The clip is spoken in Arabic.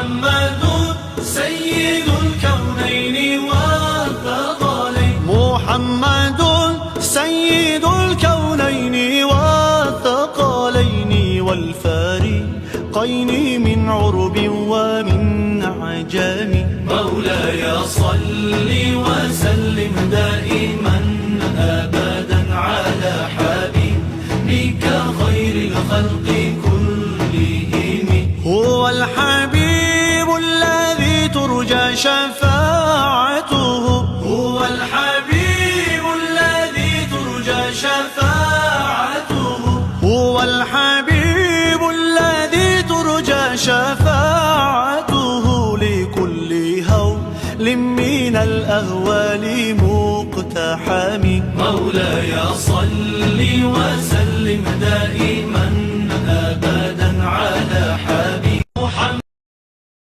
محمد سيد الكونين والثقلين، محمد سيد الكونين والثقلين والفارقين من عرب ومن عجم. مولاي صل وسلم دائما أبدا على حبيبك خير الخلق كلهم. هو الحبيب الذي ترجى شفاعته، هو الحبيب الذي ترجى شفاعته، هو الحبيب الذي ترجى شفاعته لكل هول من الأهوال مقتحم. مولاي صل وسلم دائما